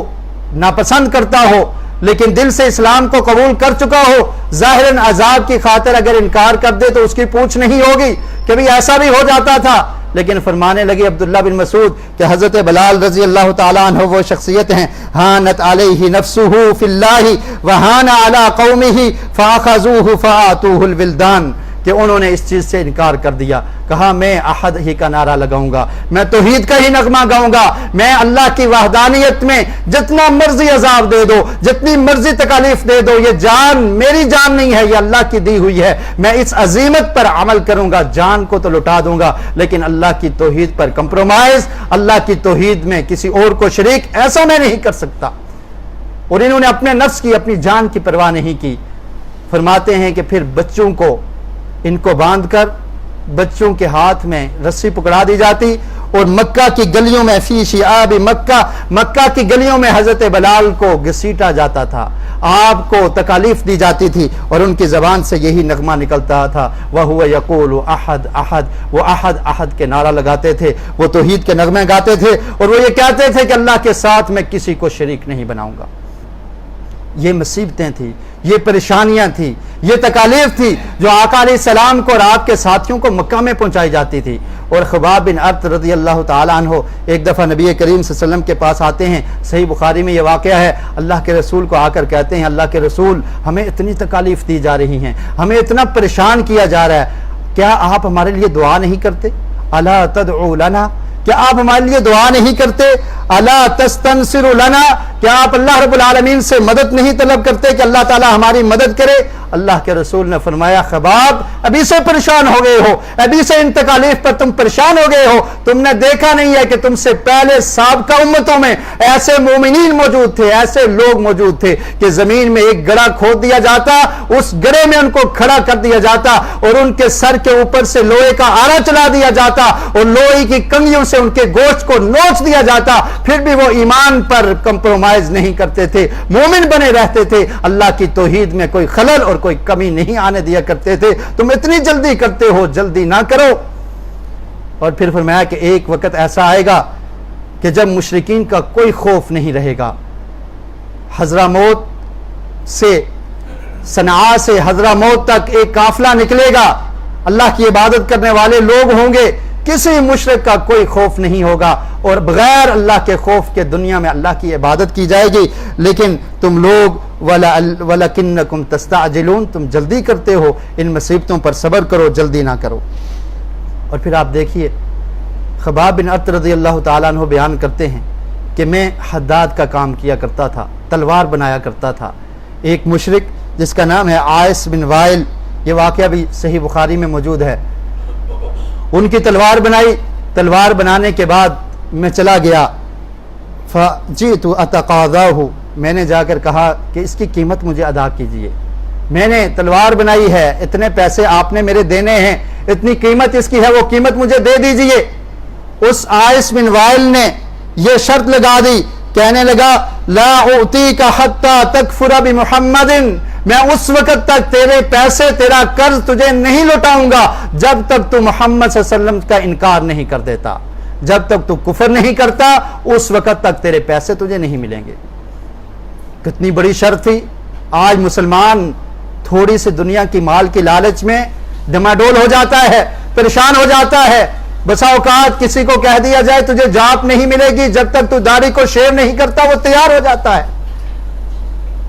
[SPEAKER 2] ناپسند کرتا ہو لیکن دل سے اسلام کو قبول کر چکا ہو، ظاہراً عذاب کی خاطر اگر انکار کر دے تو اس کی پوچھ نہیں ہوگی. کبھی ایسا بھی ہو جاتا تھا لیکن فرمانے لگے عبداللہ بن مسعود کہ حضرت بلال رضی اللہ تعالیٰ عنہ وہ شخصیت ہیں ہانت علیہ نفسہ فی اللہ وہان علی قومہ فاخذوہ فآتوہ الولدان، کہ انہوں نے اس چیز سے انکار کر دیا، کہا میں احد ہی کا نعرہ لگاؤں گا، میں توحید کا ہی نغمہ گاؤں گا، میں اللہ کی وحدانیت میں جتنا مرضی عذاب دے دو، جتنی مرضی تکالیف دے دو، یہ جان میری جان نہیں ہے، یہ اللہ کی دی ہوئی ہے، میں اس عزیمت پر عمل کروں گا، جان کو تو لٹا دوں گا لیکن اللہ کی توحید پر کمپرومائز، اللہ کی توحید میں کسی اور کو شریک ایسا میں نہیں کر سکتا۔ اور انہوں نے اپنے نفس کی، اپنی جان کی پرواہ نہیں کی۔ فرماتے ہیں کہ پھر بچوں کو ان کو باندھ کر بچوں کے ہاتھ میں رسی پکڑا دی جاتی اور مکہ کی گلیوں میں فی شعاب مکہ کی گلیوں میں حضرت بلال کو گھسیٹا جاتا تھا، آپ کو تکالیف دی جاتی تھی اور ان کی زبان سے یہی نغمہ نکلتا تھا وَهُوَ يَقُولُ احد احد، وہ احد احد کے نعرہ لگاتے تھے، وہ توحید کے نغمے گاتے تھے اور وہ یہ کہتے تھے کہ اللہ کے ساتھ میں کسی کو شریک نہیں بناؤں گا۔ یہ مصیبتیں تھیں، یہ پریشانیاں تھیں، یہ تکالیف تھی جو آقا علیہ السلام کو اور آپ کے ساتھیوں کو مکہ میں پہنچائی جاتی تھی۔ اور خباب بن ارت رضی اللہ تعالیٰ عنہ ایک دفعہ نبی کریم صلی اللہ علیہ وسلم کے پاس آتے ہیں، صحیح بخاری میں یہ واقعہ ہے، اللہ کے رسول کو آ کر کہتے ہیں اللہ کے رسول ہمیں اتنی تکالیف دی جا رہی ہیں، ہمیں اتنا پریشان کیا جا رہا ہے، کیا آپ ہمارے لیے دعا نہیں کرتے؟ الا تدعو لنا، کیا آپ ہمارے لیے دعا نہیں کرتے؟ الا تستنصر لنا، کیا آپ اللہ رب العالمین سے مدد نہیں طلب کرتے کہ اللہ تعالی ہماری مدد کرے؟ اللہ کے رسول نے فرمایا خباب ابھی سے پریشان ہو گئے ہو، ابھی سے ان تکالیف پر تم پریشان ہو گئے ہو، تم نے دیکھا نہیں ہے کہ تم سے پہلے سابقہ امتوں میں ایسے مومنین موجود تھے، ایسے لوگ موجود تھے کہ زمین میں ایک گڑھا کھود دیا جاتا، اس گڑھے میں ان کو کھڑا کر دیا جاتا اور ان کے سر کے اوپر سے لوہے کا آرا چلا دیا جاتا اور لوہے کی کنگھیوں سے ان کے گوشت کو نوچ دیا جاتا، پھر بھی وہ ایمان پر کمپرومائز نہیں کرتے تھے، مومن بنے رہتے تھے، اللہ کی توحید میں کوئی خلل اور کوئی کمی نہیں آنے دیا کرتے تھے۔ تم اتنی جلدی کرتے ہو، جلدی نہ کرو۔ اور پھر فرمایا کہ ایک وقت ایسا آئے گا کہ جب مشرکین کا کوئی خوف نہیں رہے گا، حضرموت سے صنعاء سے حضرموت تک ایک قافلہ نکلے گا، اللہ کی عبادت کرنے والے لوگ ہوں گے، کسی مشرک کا کوئی خوف نہیں ہوگا اور بغیر اللہ کے خوف کے دنیا میں اللہ کی عبادت کی جائے گی، لیکن تم لوگ وَلَكِنَّكُمْ تَسْتَعْجِلُونَ، تم جلدی کرتے ہو، ان مصیبتوں پر صبر کرو، جلدی نہ کرو۔ اور پھر آپ دیکھیے خباب بن ارت رضی اللہ تعالیٰ عنہ بیان کرتے ہیں کہ میں حداد کا کام کیا کرتا تھا، تلوار بنایا کرتا تھا۔ ایک مشرک جس کا نام ہے عائس بن وائل، یہ واقعہ بھی صحیح بخاری میں موجود ہے، ان کی تلوار بنائی، تلوار بنانے کے بعد میں چلا گیا، فجئت اتقاضاہ، میں نے جا کر کہا کہ اس کی قیمت مجھے ادا کیجئے، میں نے تلوار بنائی ہے، اتنے پیسے آپ نے میرے دینے ہیں، اتنی قیمت اس کی ہے، وہ قیمت مجھے دے دیجئے۔ اس عائس بن وائل نے یہ شرط لگا دی، کہنے لگا لا اعطیک حتی تکفر بمحمد، میں اس وقت تک تیرے پیسے، تیرا قرض تجھے نہیں لوٹاؤں گا جب تک تو محمد صلی اللہ علیہ وسلم کا انکار نہیں کر دیتا، جب تک تو کفر نہیں کرتا اس وقت تک تیرے پیسے تجھے نہیں ملیں گے۔ کتنی بڑی شرط تھی۔ آج مسلمان تھوڑی سی دنیا کی مال کی لالچ میں ڈماڈول ہو جاتا ہے، پریشان ہو جاتا ہے۔ بسا اوقات کسی کو کہہ دیا جائے تجھے جاپ نہیں ملے گی جب تک تو داڑھی کو شیو نہیں کرتا، وہ تیار ہو جاتا ہے۔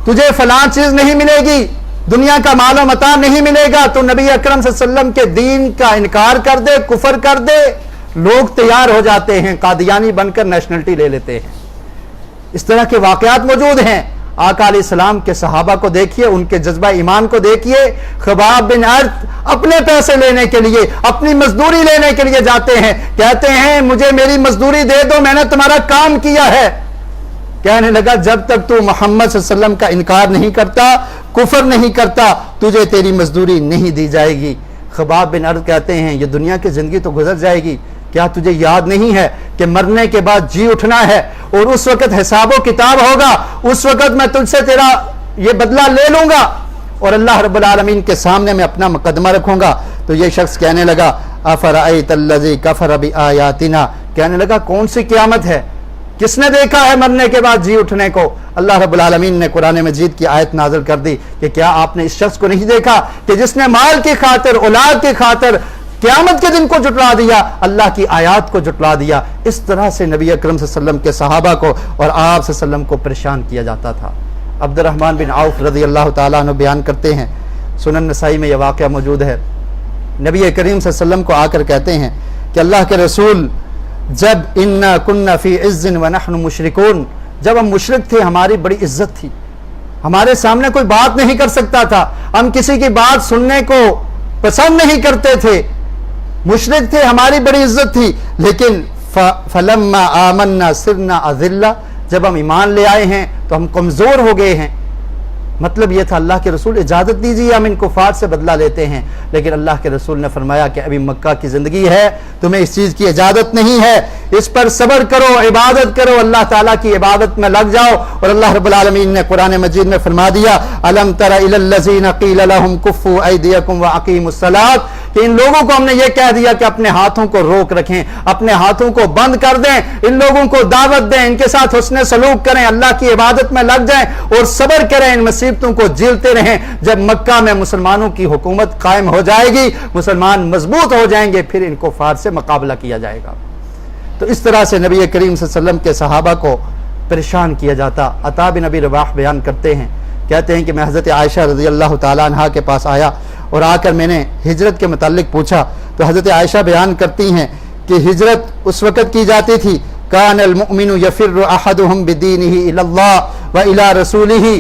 [SPEAKER 2] تجھے فلاں چیز نہیں ملے گی، دنیا کا مال و متاع نہیں ملے گا، تو نبی اکرم صلی اللہ علیہ وسلم کے دین کا انکار کر دے، کفر کر دے، لوگ تیار ہو جاتے ہیں، قادیانی بن کر نیشنلٹی لے لیتے ہیں۔ اس طرح کے واقعات موجود ہیں۔ آقا علیہ السلام کے صحابہ کو دیکھیے، ان کے جذبہ ایمان کو دیکھیے۔ خباب بن ارت اپنے پیسے لینے کے لیے، اپنی مزدوری لینے کے لیے جاتے ہیں، کہتے ہیں مجھے میری مزدوری دے دو، میں نے تمہارا کام کیا ہے۔ کہنے لگا جب تک تو محمد صلی اللہ علیہ وسلم کا انکار نہیں کرتا، کفر نہیں کرتا، تجھے تیری مزدوری نہیں دی جائے گی۔ خباب بن ارت کہتے ہیں یہ دنیا کی زندگی تو گزر جائے گی، کیا تجھے یاد نہیں ہے کہ مرنے کے بعد جی اٹھنا ہے اور اس وقت حساب و کتاب ہوگا، اس وقت میں تجھ سے تیرا یہ بدلہ لے لوں گا اور اللہ رب العالمین کے سامنے میں اپنا مقدمہ رکھوں گا۔ تو یہ شخص کہنے لگا افرأیت الذی کفر بآیاتنا، کہنے لگا کون سی قیامت ہے، کس نے دیکھا ہے مرنے کے بعد جی اٹھنے کو؟ اللہ رب العالمین نے قرآن مجید کی آیت نازل کر دی کہ کیا آپ نے اس شخص کو نہیں دیکھا کہ جس نے مال کی خاطر، اولاد کی خاطر قیامت کے دن کو جھٹلا دیا، اللہ کی آیات کو جھٹلا دیا۔ اس طرح سے نبی اکرم صلی اللہ علیہ وسلم کے صحابہ کو اور آپ صلی اللہ علیہ وسلم کو پریشان کیا جاتا تھا۔ عبد الرحمن بن عوف رضی اللہ تعالیٰ عنہ بیان کرتے ہیں، سنن نسائی میں یہ واقعہ موجود ہے، نبی کریم صلی اللہ علیہ وسلم کو آ کر کہتے ہیں کہ اللہ کے رسول، جب انا کننا فی عز ونحن مشرکون، جب ہم مشرک تھے ہماری بڑی عزت تھی، ہمارے سامنے کوئی بات نہیں کر سکتا تھا، ہم کسی کی بات سننے کو پسند نہیں کرتے تھے، مشرک تھے، ہماری بڑی عزت تھی، لیکن فلما آمنا صرنا اذلہ، جب ہم ایمان لے آئے ہیں تو ہم کمزور ہو گئے ہیں۔ مطلب یہ تھا اللہ کے رسول اجازت دیجیے ہم ان کفار سے بدلہ لیتے ہیں، لیکن اللہ کے رسول نے فرمایا کہ ابھی مکہ کی زندگی ہے، تمہیں اس چیز کی اجازت نہیں ہے، اس پر صبر کرو، عبادت کرو، اللہ تعالیٰ کی عبادت میں لگ جاؤ۔ اور اللہ رب العالمین نے قرآن مجید میں فرما دیا، الم تر الی الذین قیل لهم کفوا ایدیکم واقیموا الصلاۃ، کہ ان لوگوں کو ہم نے یہ کہہ دیا کہ اپنے ہاتھوں کو روک رکھیں، اپنے ہاتھوں کو بند کر دیں، ان لوگوں کو دعوت دیں، ان کے ساتھ حسن سلوک کریں، اللہ کی عبادت میں لگ جائیں اور صبر کریں، ان مصیبتوں کو جھیلتے رہیں۔ جب مکہ میں مسلمانوں کی حکومت قائم ہو جائے گی، مسلمان مضبوط ہو جائیں گے، پھر ان کفار سے مقابلہ کیا جائے گا۔ تو اس طرح سے نبی کریم صلی اللہ علیہ وسلم کے صحابہ کو پریشان کیا جاتا۔ عطا بن ابی رباح بیان کرتے ہیں، کہتے ہیں کہ میں حضرت عائشہ رضی اللہ تعالیٰ عنہا کے پاس آیا اور آ کر میں نے ہجرت کے متعلق پوچھا، تو حضرت عائشہ بیان کرتی ہیں کہ ہجرت اس وقت کی جاتی تھی، کان المؤمن یفر احدهم بدینہ الی اللہ و الی رسولہ،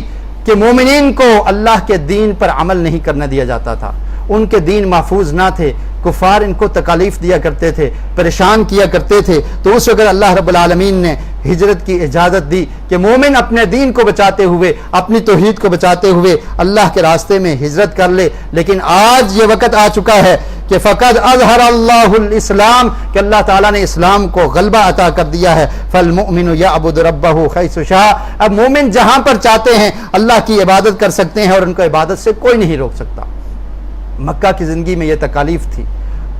[SPEAKER 2] کہ مومنین کو اللہ کے دین پر عمل نہیں کرنے دیا جاتا تھا، ان کے دین محفوظ نہ تھے، کفار ان کو تکالیف دیا کرتے تھے، پریشان کیا کرتے تھے، تو اس وقت اللہ رب العالمین نے ہجرت کی اجازت دی کہ مومن اپنے دین کو بچاتے ہوئے، اپنی توحید کو بچاتے ہوئے اللہ کے راستے میں ہجرت کر لے۔ لیکن آج یہ وقت آ چکا ہے کہ فقد اظہر اللہ الاسلام، کہ اللہ تعالیٰ نے اسلام کو غلبہ عطا کر دیا ہے، فالمؤمن یعبد ربہ حیث شاء، اب مومن جہاں پر چاہتے ہیں اللہ کی عبادت کر سکتے ہیں اور ان کو عبادت سے کوئی نہیں روک سکتا۔ مکہ کی زندگی میں یہ تکالیف تھی،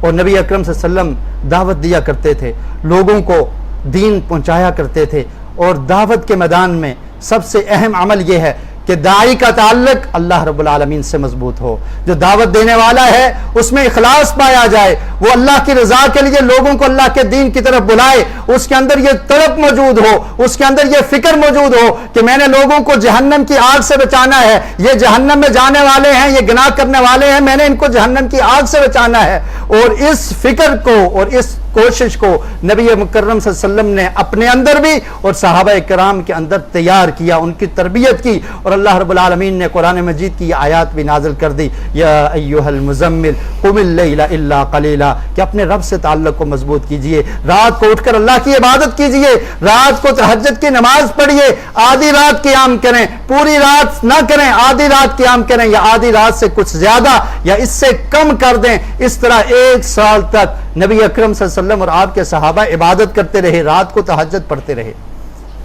[SPEAKER 2] اور نبی اکرم صلی اللہ علیہ وسلم دعوت دیا کرتے تھے، لوگوں کو دین پہنچایا کرتے تھے، اور دعوت کے میدان میں سب سے اہم عمل یہ ہے کہ داعی کا تعلق اللہ رب العالمین سے مضبوط ہو، جو دعوت دینے والا ہے اس میں اخلاص پایا جائے، وہ اللہ کی رضا کے لیے لوگوں کو اللہ کے دین کی طرف بلائے، اس کے اندر یہ طلب موجود ہو، اس کے اندر یہ فکر موجود ہو کہ میں نے لوگوں کو جہنم کی آگ سے بچانا ہے، یہ جہنم میں جانے والے ہیں، یہ گناہ کرنے والے ہیں، میں نے ان کو جہنم کی آگ سے بچانا ہے۔ اور اس فکر کو اور اس کوشش کو نبی مکرم صلی اللہ علیہ وسلم نے اپنے اندر بھی اور صحابہ کرام کے اندر تیار کیا، ان کی تربیت کی، اور اللہ رب العالمین نے قرآن مجید کی یہ آیات بھی نازل کر دی، یا ایھا المزمل قم اللیل الا قلیلا، کہ اپنے رب سے تعلق کو مضبوط کیجئے، رات کو اٹھ کر اللہ کی عبادت کیجئے، رات کو تہجد کی نماز پڑھیے، آدھی رات قیام کریں، پوری رات نہ کریں، آدھی رات قیام کریں، یا آدھی رات سے کچھ زیادہ یا اس سے کم کر دیں۔ اس طرح 1 سال تک نبی اکرم صلی اللہ علیہ وسلم اور آپ کے صحابہ عبادت کرتے رہے، رات کو تہجد پڑھتے رہے۔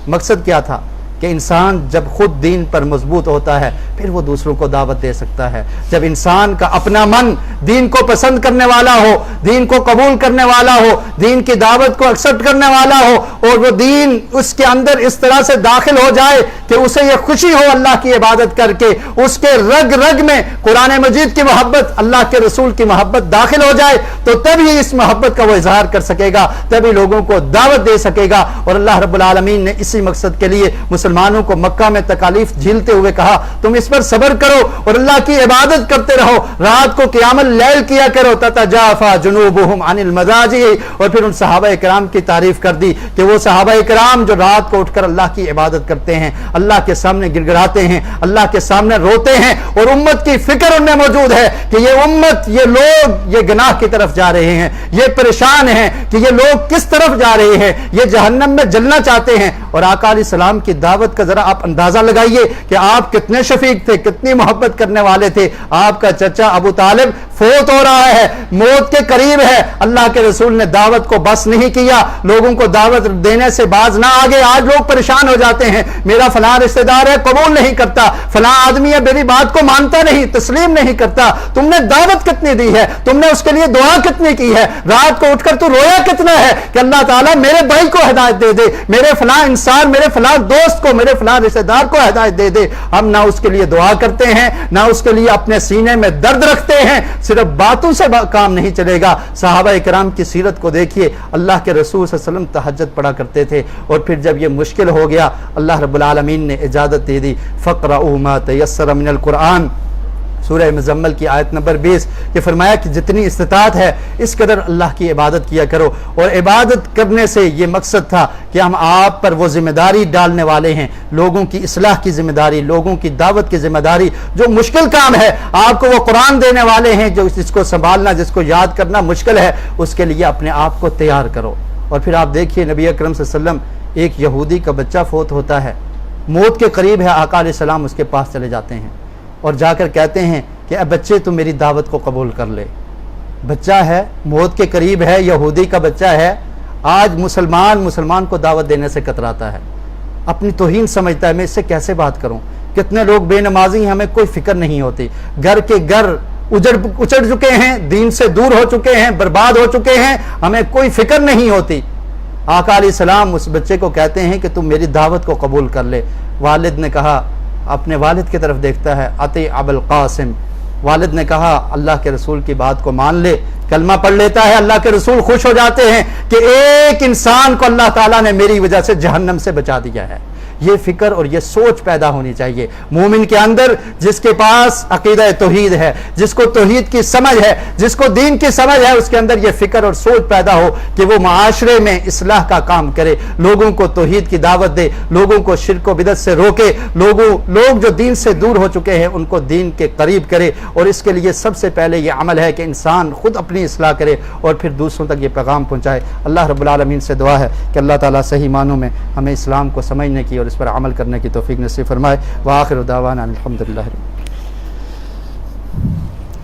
[SPEAKER 2] مقصد کیا تھا؟ کہ انسان جب خود دین پر مضبوط ہوتا ہے پھر وہ دوسروں کو دعوت دے سکتا ہے۔ جب انسان کا اپنا من دین کو پسند کرنے والا ہو، دین کو قبول کرنے والا ہو، دین کی دعوت کو ایکسپٹ کرنے والا ہو، اور وہ دین اس کے اندر اس طرح سے داخل ہو جائے کہ اسے یہ خوشی ہو اللہ کی عبادت کر کے، اس کے رگ رگ میں قرآن مجید کی محبت، اللہ کے رسول کی محبت داخل ہو جائے، تو تبھی اس محبت کا وہ اظہار کر سکے گا، تبھی لوگوں کو دعوت دے سکے گا۔ اور اللہ رب العالمین نے اسی مقصد کے لیے مسلمانوں کو مکہ میں تکالیف جھیلتے ہوئے کہا تم اس پر صبر کرو اور اللہ کی عبادت کرتے رہو، رات کو قیام اللیل کیا کرو، تتجافا جنوبہم عن المضاجع، اور پھر ان صحابہ کرام کی تعریف کر دی کہ وہ صحابہ کرام جو رات کو اٹھ کر اللہ کی عبادت کرتے ہیں، اللہ کے سامنے گڑ گڑاتے ہیں، اللہ کے سامنے روتے ہیں، اور امت کی فکر ان میں موجود ہے کہ یہ امت، یہ لوگ یہ گناہ کی طرف جا رہے ہیں، یہ پریشان ہیں کہ یہ لوگ کس طرف جا رہے ہیں، یہ جہنم میں جلنا چاہتے ہیں۔ اور آقا علیہ السلام کی دعوت کا ذرا آپ اندازہ لگائیے کہ آپ کتنے شفیق تھے، کتنی محبت کرنے والے تھے۔ آپ کا چچا ابو طالب فوت ہو رہا ہے، موت کے قریب ہے، اللہ کے رسول نے دعوت کو بس نہیں کیا، لوگوں کو دعوت دینے سے باز نہ آگے۔ آج لوگ پریشان ہو جاتے ہیں، میرا فلاں رشتہ دار ہے قبول نہیں کرتا، فلاں آدمی ہے میری بات کو مانتا نہیں، تسلیم نہیں کرتا۔ تم نے دعوت کتنی دی ہے، تم نے اس کے لیے دعا کتنی کی ہے، رات کو اٹھ کر تو رویا کتنا ہے کہ اللہ تعالیٰ میرے بھائی کو ہدایت دے دے، میرے فلاں انسان، میرے فلاں دوست کو، میرے فلاں رشتہ دار کو ہدایت دے دے۔ ہم نہ اس کے لیے دعا کرتے ہیں، نہ اس کے لیے اپنے سینے میں درد رکھتے ہیں، صرف باتوں سے کام نہیں چلے گا۔ صحابہ کرام کی سیرت کو دیکھیے، اللہ کے رسول صلی اللہ علیہ وسلم تہجد پڑھا کرتے تھے، اور پھر جب یہ مشکل ہو گیا اللہ رب العالمین نے اجازت دے دی، فَقْرَؤُوا مَا تَيَسَّرَ مِنَ الْقُرْآنِ، سورہ مزمل کی آیت نمبر 20، کہ فرمایا کہ جتنی استطاعت ہے اس قدر اللہ کی عبادت کیا کرو۔ اور عبادت کرنے سے یہ مقصد تھا کہ ہم آپ پر وہ ذمہ داری ڈالنے والے ہیں، لوگوں کی اصلاح کی ذمہ داری، لوگوں کی دعوت کی ذمہ داری، جو مشکل کام ہے آپ کو وہ قرآن دینے والے ہیں، جو جس کو سنبھالنا، جس کو یاد کرنا مشکل ہے، اس کے لیے اپنے آپ کو تیار کرو۔ اور پھر آپ دیکھیے نبی اکرم صلی اللہ علیہ وسلم، ایک یہودی کا بچہ فوت ہوتا ہے، موت کے قریب ہے، آقا علیہ السلام اس کے پاس چلے جاتے ہیں اور جا کر کہتے ہیں کہ اے بچے تو میری دعوت کو قبول کر لے۔ بچہ ہے، موت کے قریب ہے، یہودی کا بچہ ہے، آج مسلمان کو دعوت دینے سے کتراتا ہے، اپنی توہین سمجھتا ہے، میں اس سے کیسے بات کروں۔ کتنے لوگ بے نمازی ہیں، ہمیں کوئی فکر نہیں ہوتی، گھر کے گھر اجڑ چکے ہیں، دین سے دور ہو چکے ہیں، برباد ہو چکے ہیں، ہمیں کوئی فکر نہیں ہوتی۔ آقا علیہ السلام اس بچے کو کہتے ہیں کہ تم میری دعوت کو قبول کر لے۔ والد نے کہا، اپنے والد کی طرف دیکھتا ہے، اطیع ابا القاسم، والد نے کہا اللہ کے رسول کی بات کو مان لے، کلمہ پڑھ لیتا ہے۔ اللہ کے رسول خوش ہو جاتے ہیں کہ ایک انسان کو اللہ تعالیٰ نے میری وجہ سے جہنم سے بچا دیا ہے۔ یہ فکر اور یہ سوچ پیدا ہونی چاہیے مومن کے اندر، جس کے پاس عقیدہ توحید ہے، جس کو توحید کی سمجھ ہے، جس کو دین کی سمجھ ہے، اس کے اندر یہ فکر اور سوچ پیدا ہو کہ وہ معاشرے میں اصلاح کا کام کرے، لوگوں کو توحید کی دعوت دے، لوگوں کو شرک و بدعت سے روکے، لوگ جو دین سے دور ہو چکے ہیں ان کو دین کے قریب کرے۔ اور اس کے لیے سب سے پہلے یہ عمل ہے کہ انسان خود اپنی اصلاح کرے اور پھر دوسروں تک یہ پیغام پہنچائے۔ اللہ رب العالمین سے دعا ہے کہ اللہ تعالیٰ صحیح معنوں میں ہمیں اسلام کو سمجھنے کی اور اس پر عمل کرنے کی توفیق نصیب فرمائے۔ وآخر دعوانا الحمدللہ۔